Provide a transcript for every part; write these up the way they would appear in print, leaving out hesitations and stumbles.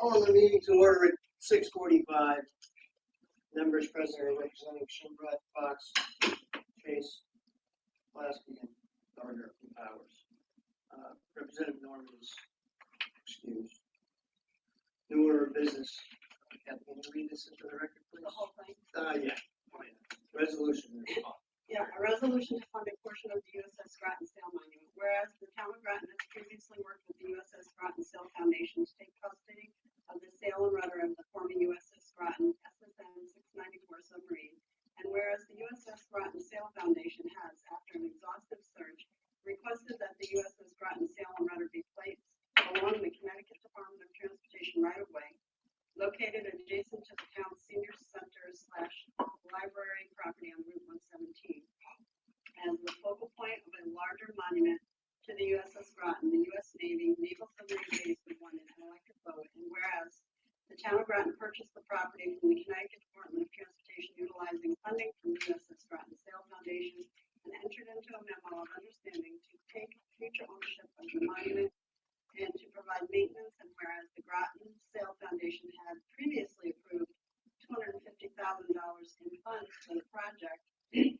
Calling the meeting to order at 6:45. Members present are representing Shimbrat, Fox, Chase, Lasky, and Gardner Powers. Representative Norman is excused. New order of business. Can you read this into the record, please? The whole thing? Yeah. Resolution. Yeah, a resolution to fund a portion of the USS Groton Sail Monument. Whereas the town of Groton has previously worked with the USS Groton Sail Foundation to take custody of the sail and rudder of the former USS Groton SSN 694 submarine. And whereas the USS Groton Sail Foundation has, after an exhaustive search, requested that the USS Groton Sail and rudder be placed along the Connecticut Department of Transportation right-of-way, located adjacent to the town's senior center / library property on Route 117. As the focal point of a larger monument to the USS Groton, the U.S. Navy Naval Submarine Base would want an electric boat. And whereas the town of Groton purchased the property from the Connecticut Department of Transportation utilizing funding from the USS Groton Sail Foundation and entered into a memo of understanding to take future ownership of the monument and to provide maintenance, and whereas the Groton Sail Foundation had previously approved $250,000 in funds for the project in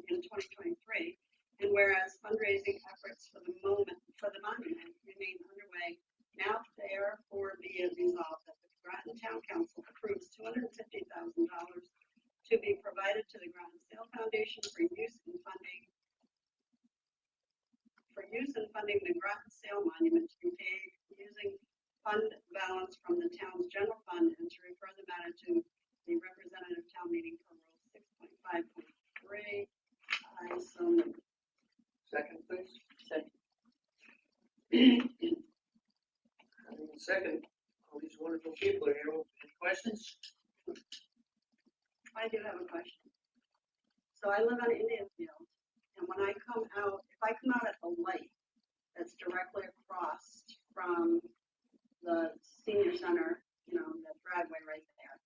2023, and whereas fundraising efforts for the monument remain underway, now therefore be it resolved that the Groton Town Council approves $250,000 to be provided to the Groton Sail Foundation for use in funding the Groton Sail Monument to be paid using fund balance from the town's general fund, and to refer the matter to the representative town meeting for Rule 6.5.3. I so move. Second, please. Second. Second. All these wonderful people are here. Any questions? I do have a question. So I live on Indian Field, and when I come out, if I come out at the light that's directly across from the senior center, that driveway right there,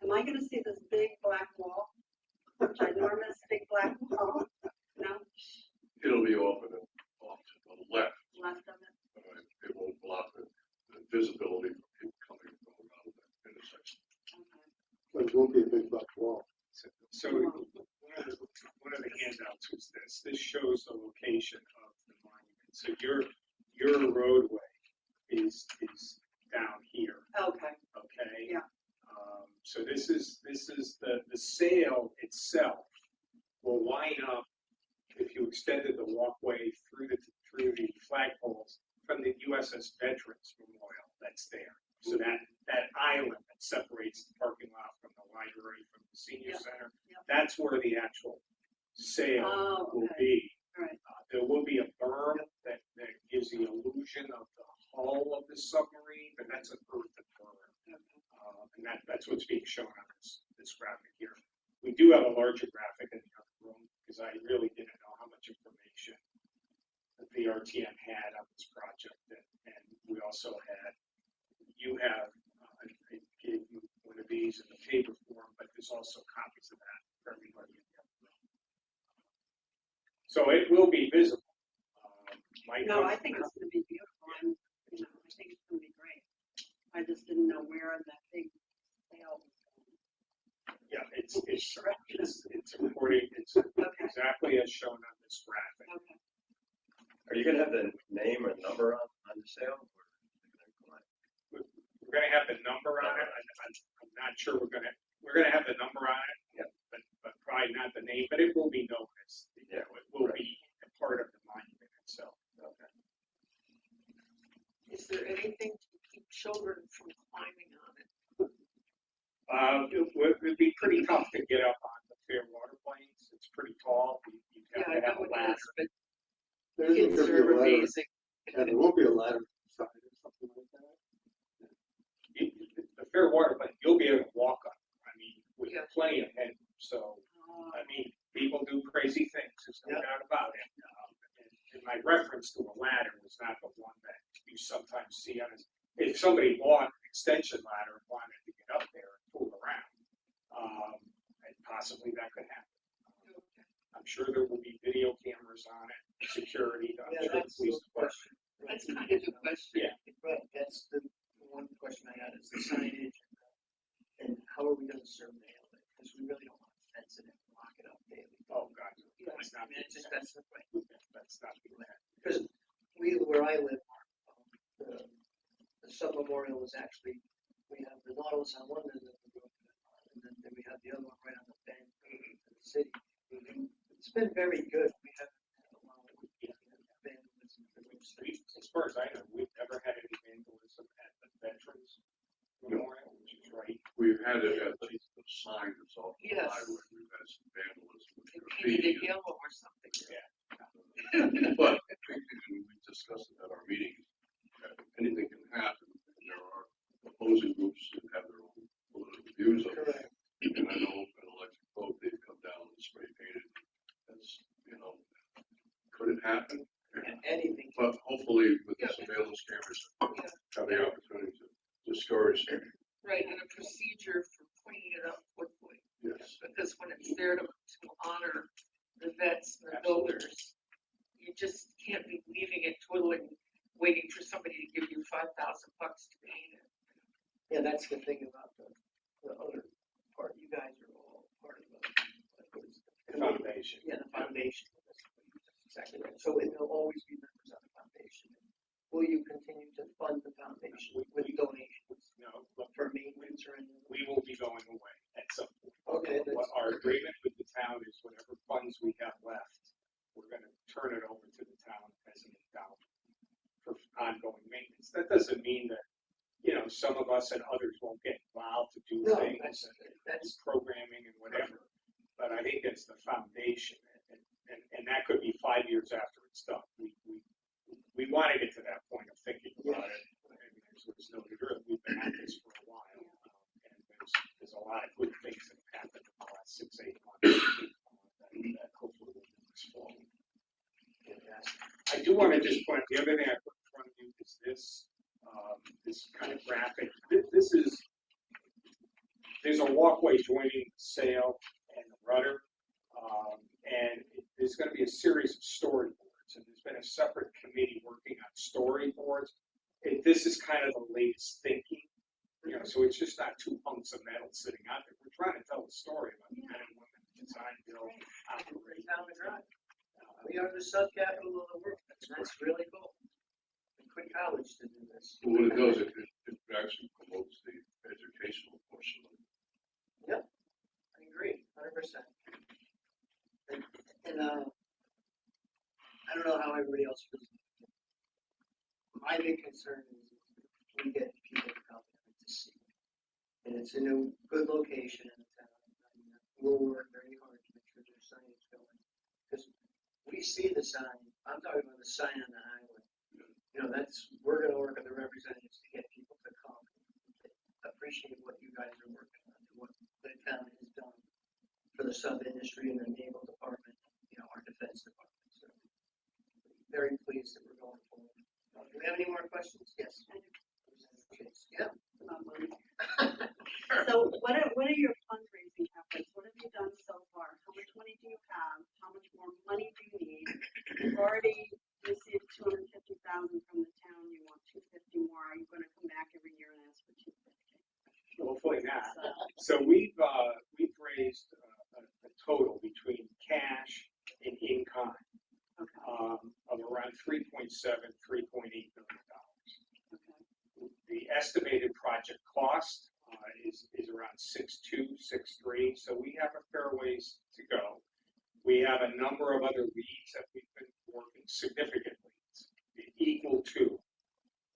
am I going to see this big black wall, ginormous big black wall? No? It'll be off to the left. Left of it? It won't block the visibility from people coming from around that intersection. Okay. But it won't be a big black wall. So one of the handouts was this. This shows the location of the monument. So your roadway is down here. Okay. Okay. Yeah. So this is the sail itself will line up if you extended the walkway through the flagpoles from the USS Veterans Memorial that's there. So that island that separates the parking lot from the library from the senior center, that's where the actual sail will be. Right. There will be a berm that gives the illusion of the hull of the submarine, but that's an earthen berm. And that's what's being shown on this graphic here. We do have a larger graphic in the other room because I really didn't know how much information that the RTM had on this project. And we also had, I gave you one of these in the paper form, but there's also copies of that for everybody in the other room. So it will be visible. I think it's going to be beautiful. I think it's going to be great. I just didn't know where that big sail was going. Yeah, it's reporting. It's exactly as shown on this graphic. Okay. Are you going to have the name or number on the sail? We're going to have the number on it. I'm not sure we're going to have the number on it. Yeah. But probably not the name. But it will be known as. Yeah. It will be a part of the monument itself. Okay. Is there anything to keep children from climbing on it? It would be pretty tough to get up on the Fairwater Plains. It's pretty tall. You'd have to have a ladder. But There's kids gonna be a are ladder. amazing. Yeah, there won't be a ladder inside or something like that. The Fairwater Plains, you'll be able to walk on it. I mean, with Yeah. plenty of headroom. So, I mean, people do crazy things. There's no doubt about it. And my reference to a ladder was not the one that you sometimes see on it. If somebody bought an extension ladder and wanted to get up there and fool around, and possibly that could happen. I'm sure there will be video cameras on it, security. I'm sure the police department. That's kind of a question. Yeah. Right. That's the one question I at is the signage and how are we gonna surveil it? Because we really don't want to fence it and lock it up daily. Oh, God. That's not, it's just, that's the way. That's not the plan. Because where I live, the sub memorial is actually, we have the Nautilus on one end of the road, and then we have the other one right on the bend of the city. It's been very good. We haven't had a lot of vandalism for those streets. As far as I know, we've never had any vandalism at the Veterans Memorial, which is right. We've had it at the sign that's off the Yes. highway, we've had some vandalism. with It graffiti. painted yellow or something. Yeah. But we discussed it at our meeting, anything can happen, and there are opposing groups that have their own political views on it. Correct. And I know an electric vote, they've come down and spray painted, as, could it happen? Anything. But hopefully with the Yeah. surveillance cameras, Yeah. have the opportunity to discourage it. Right, and a procedure for cleaning it up quickly, Yes. because when it's there to honor the vets and the Absolutely. voters, you just can't be leaving it twiddling, waiting for somebody to give you $5,000 to paint it. Yeah, that's the thing about the other part. You guys are all part of what is The foundation. Yeah, the foundation. That's exactly right. So it will always be members of the foundation. Will you continue to fund the foundation with donations No, but for maintenance or anything? we will be going away at some point. Okay, What our agreement with the town is whatever funds we have left, we're gonna turn it over to the town as an endowment for ongoing maintenance. That doesn't mean that, some of us and others won't get involved to do No, things, that's programming and whatever. But I think it's the foundation, and that could be 5 years after it's done. We want to get to that point of thinking about it. I mean, there's no regret. We've been at this for a while, and there's a lot of good things that have happened in the last 6-8 months that hopefully will move us forward. I do want to just point out, the other thing I put in front of you is this kind of graphic. There's a walkway joining the sail and the rudder, and there's going to be a series of storyboards, and there's been a separate committee working on storyboards. This is kind of the latest thinking, so it's just not two hunks of metal sitting out there. We're trying to tell the story about the men and women who design, build, operate. down the drive. We are the sub-capital of the world. That's really cool. We quit college to do this. Well, what it does, it actually promotes the educational portion of it. Yep, I agree, 100%. And I don't know how everybody else feels. My big concern is we get people to come to see. And it's in a good location in the town. And we'll work very hard to make sure there's signage going. Because we see the sign, I'm talking about the sign on the highway. We're gonna work with the representatives to get people to come. Appreciate what you guys are working on, and what the town has done for the sub-industry and the naval department, our defense department. So very pleased that we're going forward. Do we have any more questions? Yes. Yeah. So what are your fundraising efforts? What have you done so far? How much money do you have? How much more money do you need? You've already received $250,000 from the town. You want $250 more. Are you going to come back every year and ask for $250? Hopefully not. So we've raised a total between cash and in kind of around $3.7, $3.8 million. Okay. The estimated project cost is around 6.2, 6.3. So we have a fair ways to go. We have a number of other leads that we've been working significantly equal to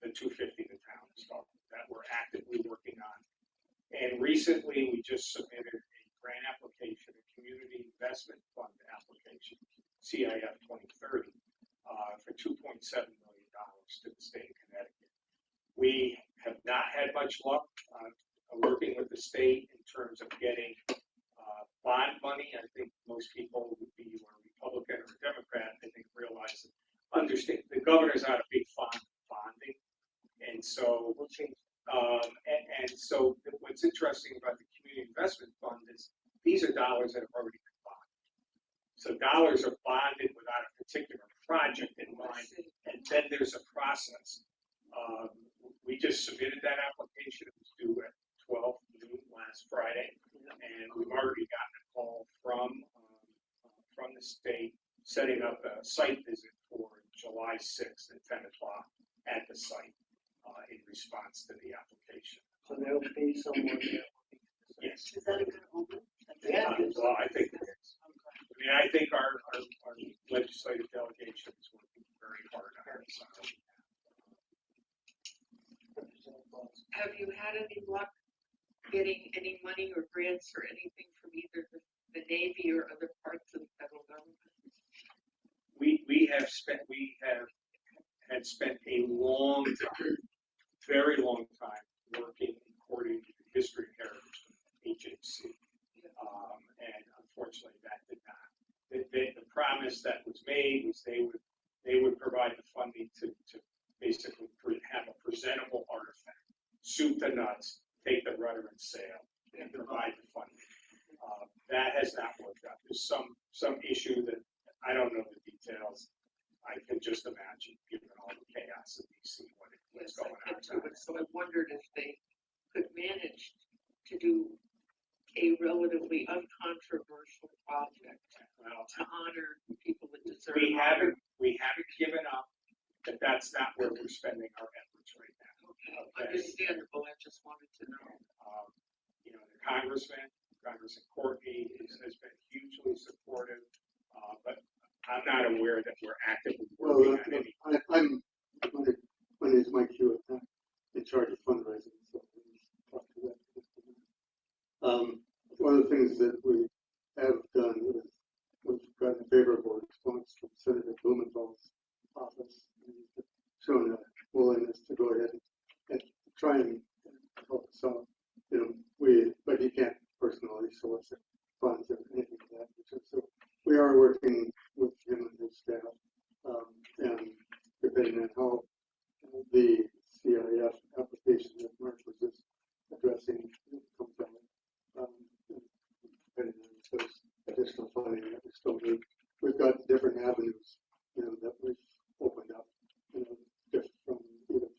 the 250 the town is talking that we're actively working on. And recently, we just submitted a grant application, a community investment fund application, CIF 2030, for $2.7 million to the state of Connecticut. We have not had much luck working with the state in terms of getting bond money. I think most people would be a Republican or a Democrat, I think, realize, understand the governor's not a big fan of bonding. And so We'll change. And so what's interesting about the community investment fund is these are dollars that have already been bonded. So dollars are bonded without a particular project in mind, and then there's a process. We just submitted that application. It was site visit for July 6th at 10 o'clock at the site in response to the application. So there'll be someone there. Yes. Is that a good omen? Yeah. Well, I think it is. I mean, I think our legislative delegation is working very hard on this. Have you had any luck getting any money or grants or anything from either the Navy or other parts of the federal government? We have had spent a long time, very long time, working according to the History and Heritage Agency. And unfortunately, that did not. The promise that was made was they would provide the funding to basically have a presentable artifact, soup to nuts, take the rudder and sail, and provide the funding. That has not worked out. There's some issue that I don't know the details. I can just imagine, given all the chaos in DC, what's going on. So I wondered if they could manage to do a relatively uncontroversial project Well, to honor people that deserve. we haven't given up. That's not where we're spending our efforts right now. Okay, understandable. I just wanted to know. The Congressman Courtney has been hugely supportive, but I'm not aware that we're actively working on any. I'm my name is Mike Hewitt. I'm in charge of fundraising, so I'll talk to that. One of the things that we have done is we've gotten a favorable response from Senator Blumenthal's office. He's shown a willingness to go ahead and try and help us out. But he can't personally solicit funds or anything of that nature. So we are working with him and his staff, and depending on how the CIF application that Mark was just addressing comes out, depending on if there's additional funding that we still need. We've got different avenues, that we've opened up, just from either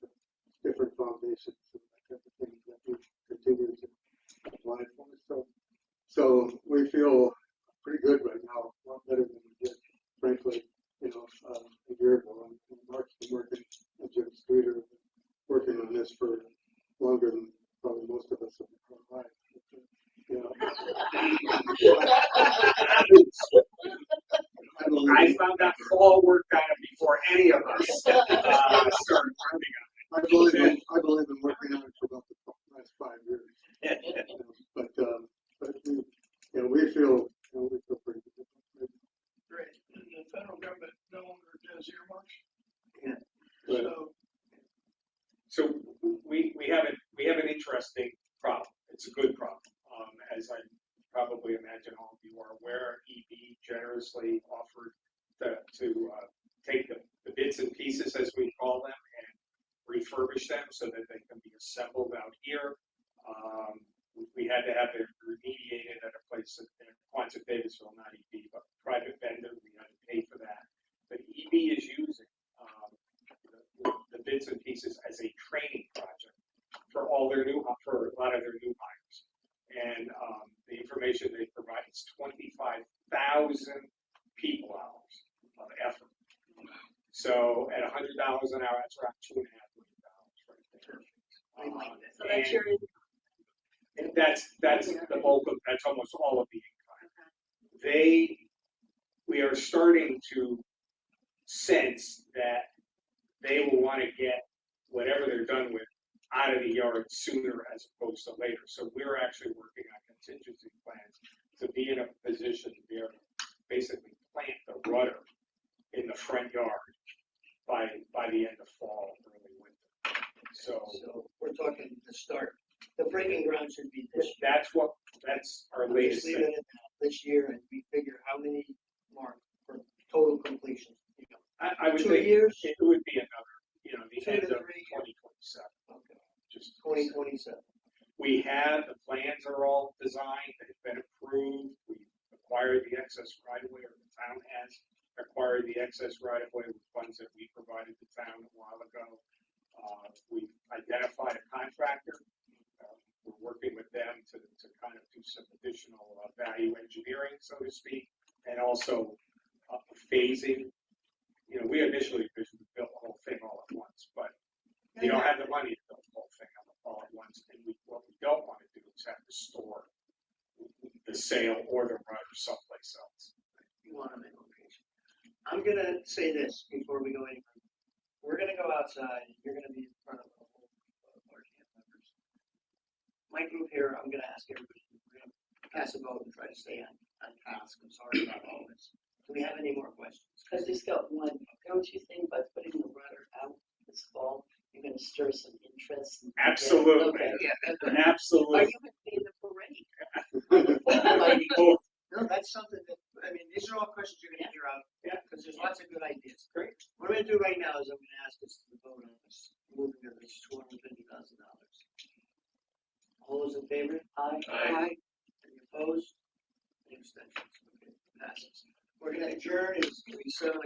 different foundations and that type of thing that we continue to apply for. So we feel pretty good right now, a lot better than we did, frankly, a year ago. And Mark's been working, and Jim Streeter, working on this for longer than probably most of us have been alive. I found out Paul worked on it before any of us started working on it. I've only been working on it for about the last 5 years. But we feel pretty good. Great. The federal government no longer does earmarks. Right. So we have an interesting problem. It's a good problem. As I probably imagine all of you are aware, EB generously offered to take the bits and pieces, as we call them, and refurbish them so that they can be assembled out here. We had to have it remediated at a place in Quonset, Davisville, not EB, but private vendor. We had to pay for that. But EB is using the bits and pieces as a training project for a lot of their new hires. And the information they provide is 25,000 people hours of effort. So at $100 an hour, that's around $2.5 million right there. So that's your income. And that's the bulk of, that's almost all of the income. We are starting to sense that they will want to get whatever they're done with out of the yard sooner as opposed to later. So we're actually working on contingency plans to be in a position to be able to basically plant the rudder in the front yard by the end of fall, early winter. So we're talking the start. The breaking ground should be this year. that's our latest Just thing. leaving it this year, and we figure how many more for total completion. I would 2 think years? it would be another, the 2 end to of 3 2027. Okay. Just 2027. We have, the plans are all designed, they've been approved, we've acquired the excess right of way, or the town has acquired the excess right of way with funds that we provided the town a while ago. We've identified a contractor. We're working with them to kind of do some additional value engineering, so to speak, and also phasing we initially built the whole thing all at once, but we don't have the money to build the whole thing all at once. And what we don't want to do is have to store the sail or the rudder someplace else. You want them in location. I'm gonna say this before we go any further. We're gonna go outside, and you're gonna be in front of a whole RTM members. My group here, I'm gonna ask everybody, we're gonna pass a vote and try to stay on task. I'm sorry about all this. Do we have any more questions? I just got one. Don't you think by putting the rudder out this fall, you're gonna stir some interest? Absolutely. Okay. Are Absolutely. you gonna be in the parade? No, that's something that, I mean, these are all questions you're gonna hear out, because there's lots of good ideas. Great. What I'm gonna do right now is I'm gonna ask us to vote on this, moving of this $250,000. All those in favor? Aye. Any opposed? Any abstentions? Okay, passes. We're gonna adjourn, it's gonna be 7:00.